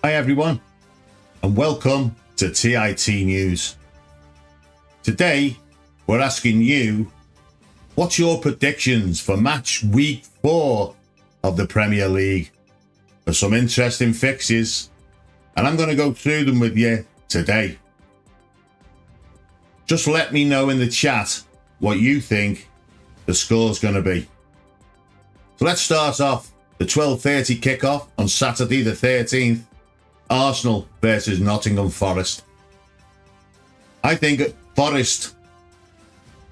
Hi everyone, and welcome to TIT News. Today, we're asking you, what's your predictions for match week 4 of the Premier League? There's some interesting fixtures, and I'm going to go through them with you today. Just let me know in the chat what you think the score's going to be. So let's start off the 12:30 kickoff on Saturday the 13th. Arsenal versus Nottingham Forest. I think Forest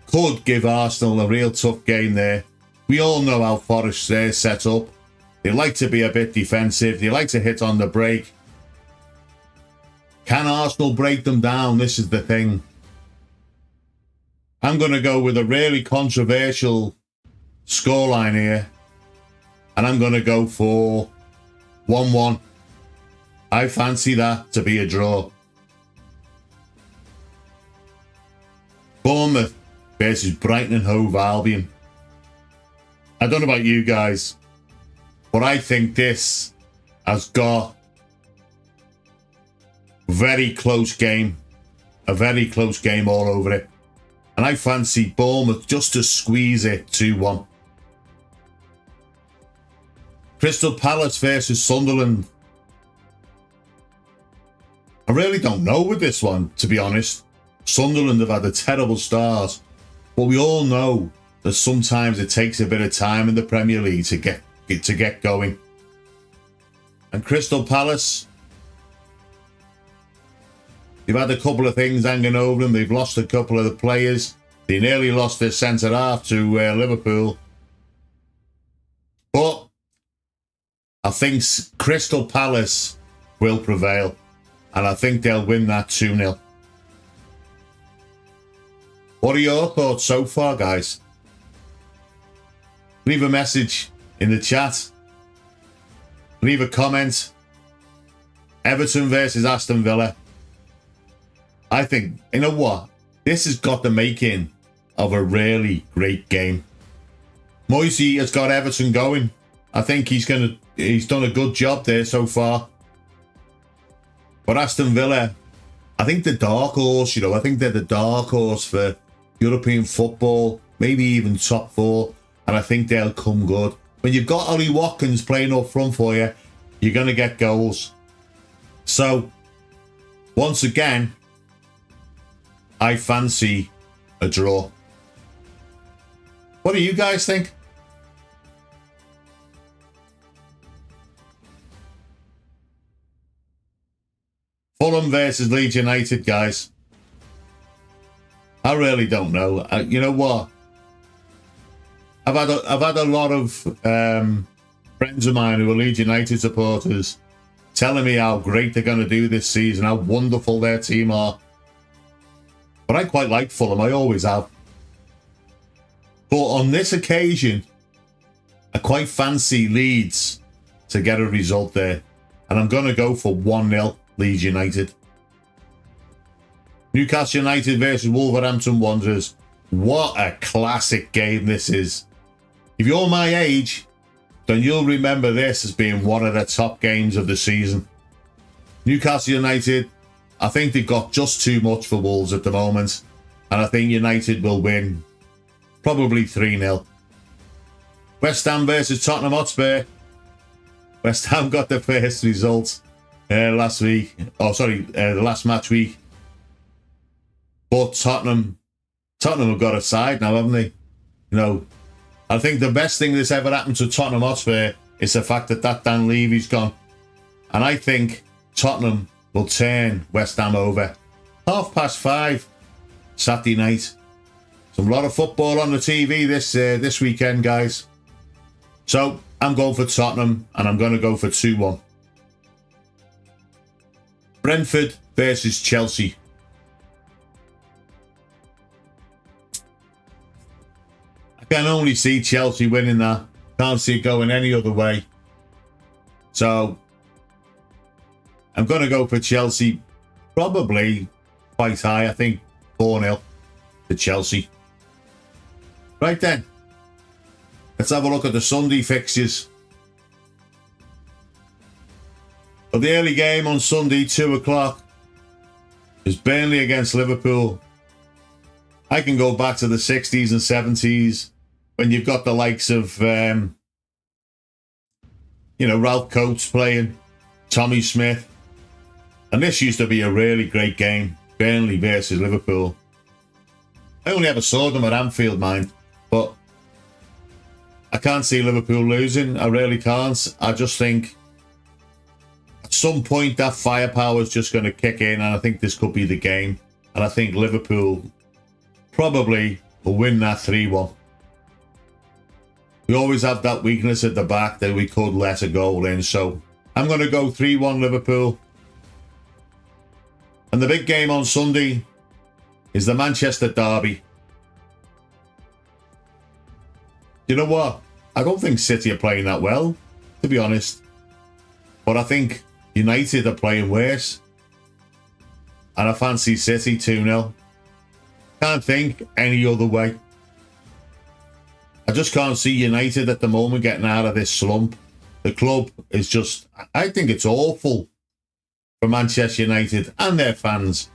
could give Arsenal a real tough game there. We all know how Forest are set up. They like to be a bit defensive. They like to hit on the break. Can Arsenal break them down? This is the thing. I'm going to go with a really controversial scoreline here. And I'm going to go for 1-1. I fancy that to be a draw. Bournemouth versus Brighton and Hove Albion. I don't know about you guys, but I think this has got a very close game all over it. And I fancy Bournemouth just to squeeze it 2-1. Crystal Palace versus Sunderland. I really don't know with this one, to be honest. Sunderland have had a terrible start, but we all know that sometimes it takes a bit of time in the Premier League to get going. And Crystal Palace, they've had a couple of things hanging over them. They've lost a couple of the players. They nearly lost their centre half to Liverpool. But I think Crystal Palace will prevail. And I think they'll win that 2-0. What are your thoughts so far, guys? Leave a message in the chat. Leave a comment. Everton versus Aston Villa. I think, you know what? This has got the making of a really great game. Moisey has got Everton going. I think he's done a good job there so far. But Aston Villa, I think the dark horse, I think they're the dark horse for European football, maybe even top 4, and I think they'll come good. When you've got Ollie Watkins playing up front for you, you're going to get goals. So, once again, I fancy a draw. What do you guys think? Fulham versus Leeds United, guys. I really don't know. You know what? I've had a lot of friends of mine who are Leeds United supporters telling me how great they're going to do this season, how wonderful their team are. But I quite like Fulham. I always have. But on this occasion, I quite fancy Leeds to get a result there, and I'm going to go for 1-0. Leeds United. Newcastle United versus Wolverhampton Wanderers. What a classic game this is. If you're my age, then you'll remember this as being one of the top games of the season. Newcastle United, I think they've got just too much for Wolves at the moment. And I think United will win probably 3-0. West Ham versus Tottenham Hotspur. West Ham got the first result last week. The last match week. But Tottenham have got a side now, haven't they? I think the best thing that's ever happened to Tottenham Hotspur is the fact that Dan Levy's gone. And I think Tottenham will turn West Ham over. 5:30 Saturday night. A lot of football on the TV this weekend, guys. So I'm going for Tottenham, and I'm going to go for 2-1. Brentford versus Chelsea. I can only see Chelsea winning that. Can't see it going any other way. So I'm going to go for Chelsea. Probably quite high. I think 4-0 to Chelsea. Right then. Let's have a look at the Sunday fixtures. But the early game on Sunday, 2 o'clock, is Burnley against Liverpool. I can go back to the 60s and 70s when you've got the likes of, Ralph Coates playing, Tommy Smith. And this used to be a really great game, Burnley versus Liverpool. I only ever saw them at Anfield, mind, but I can't see Liverpool losing. I really can't. I just think at some point that firepower is just going to kick in, and I think this could be the game. And I think Liverpool probably will win that 3-1. We always have that weakness at the back that we could let a goal in. So I'm going to go 3-1 Liverpool. And the big game on Sunday is the Manchester derby. You know what? I don't think City are playing that well, to be honest. But I think United are playing worse. And I fancy City 2-0. Can't think any other way. I just can't see United at the moment getting out of this slump. The club is just, I think it's awful for Manchester United and their fans.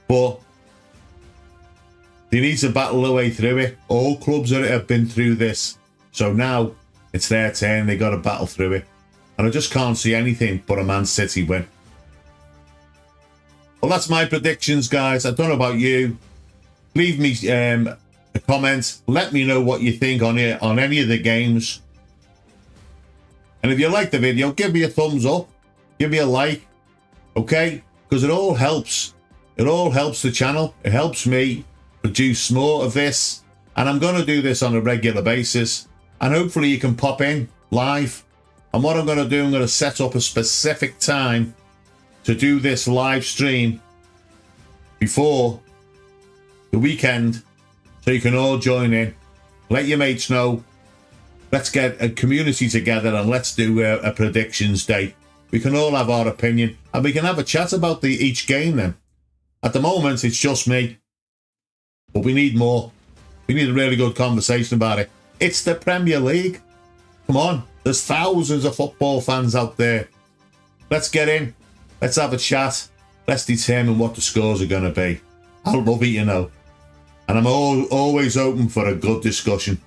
But they need to battle their way through it. All clubs have been through this. So now it's their turn. They got to battle through it. And I just can't see anything but a Man City win. Well, that's my predictions, guys. I don't know about you. Leave me a comment. Let me know what you think on any of the games. And if you like the video, give me a thumbs up. Give me a like. Okay? Because it all helps. It all helps the channel. It helps me produce more of this. And I'm going to do this on a regular basis. And hopefully you can pop in live. And what I'm going to do, I'm going to set up a specific time to do this live stream before the weekend, so you can all join in. Let your mates know. Let's get a community together and let's do a predictions day. We can all have our opinion and we can have a chat about each game then. At the moment, it's just me. But we need more. We need a really good conversation about it. It's the Premier League. Come on. There's thousands of football fans out there. Let's get in. Let's have a chat. Let's determine what the scores are going to be. I love it, you know. And I'm always open for a good discussion.